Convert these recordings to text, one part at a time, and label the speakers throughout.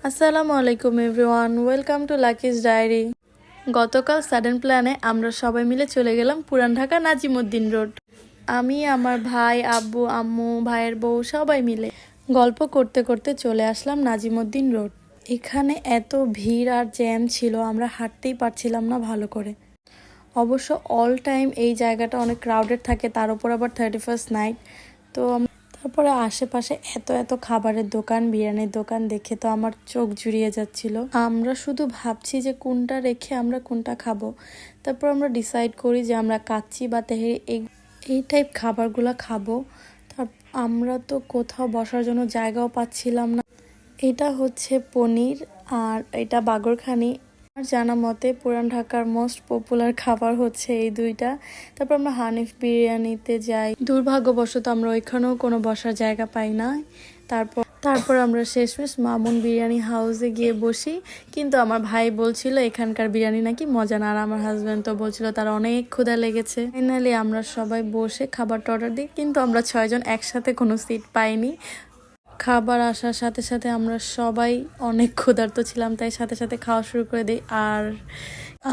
Speaker 1: আসসালামু আলাইকুম everyone, welcome to Lucky's diary. গতকাল সাডেন প্ল্যানে আমরা সবাই মিলে চলে গেলাম পুরান ঢাকা নাজিমুদ্দিন রোড। আমি, আমার ভাই, আব্বু, আম্মু, ভাইয়ের বউ সবাই মিলে গল্প করতে করতে চলে আসলাম নাজিমুদ্দিন রোড। এখানে এত ভিড় আর জ্যাম ছিল, আমরা হাঁটতেই পারছিলাম না ভালো করে। অবশ্য অল টাইম এই জায়গাটা অনেক ক্রাউডেড থাকে, তার উপর আবার 31st নাইট। তো তারপরে আশেপাশে এত এত খাবারের দোকান, বিরিয়ানির দোকান দেখে তো আমার চোখ জুড়িয়ে যাচ্ছিল। আমরা শুধু ভাবছি যে কোনটা রেখে আমরা কোনটা খাবো। তারপর আমরা ডিসাইড করি যে আমরা কাচ্চি বা তেহেরি এই টাইপ খাবারগুলো খাবো। আমরা তো কোথাও বসার জন্য জায়গাও পাচ্ছিলাম না। এটা হচ্ছে পনির আর এটা বাগরখানি। আমার জানা মতে পুরান ঢাকার মোস্ট পপুলার খাবার হচ্ছে এই দুইটা। তারপর আমরা হানিফ বিরিয়ানিতে যাই, দুর্ভাগ্যবশত আমরা ওইখানেও কোনো বসার জায়গা পাই না। তারপর আমরা শেষমেশ মামুন বিরিয়ানি হাউসে গিয়ে বসি, কিন্তু আমার ভাই বলছিল এখানকার বিরিয়ানি নাকি মজা না, আর আমার হাজব্যান্ড তো বলছিল তার অনেক ক্ষুধা লেগেছে। ফাইনালি আমরা সবাই বসে খাবারটা অর্ডার দিই, কিন্তু আমরা 6জন একসাথে কোনো সিট পাইনি। খাবার আসার সাথে সাথে আমরা সবাই অনেক ক্ষুধার্ত ছিলাম, তাই সাথে সাথে খাওয়া শুরু করে দিই। আর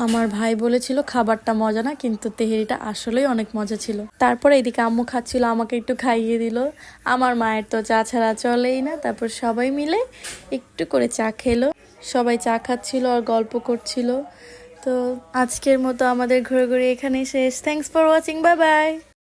Speaker 1: আমার ভাই বলেছিল খাবারটা মজা না, কিন্তু তেহেরিটা আসলেই অনেক মজা ছিল। তারপরে এদিকে আম্মু খাচ্ছিল, আমাকে একটু খাইয়ে দিল। আমার মায়ের তো চা ছাড়া চলেই না। তারপর সবাই মিলে একটু করে চা খেলো, সবাই চা খাচ্ছিল আর গল্প করছিল। তো আজকের মতো আমাদের ঘোরাঘুরি এখানেই শেষ। Thanks for watching, bye bye.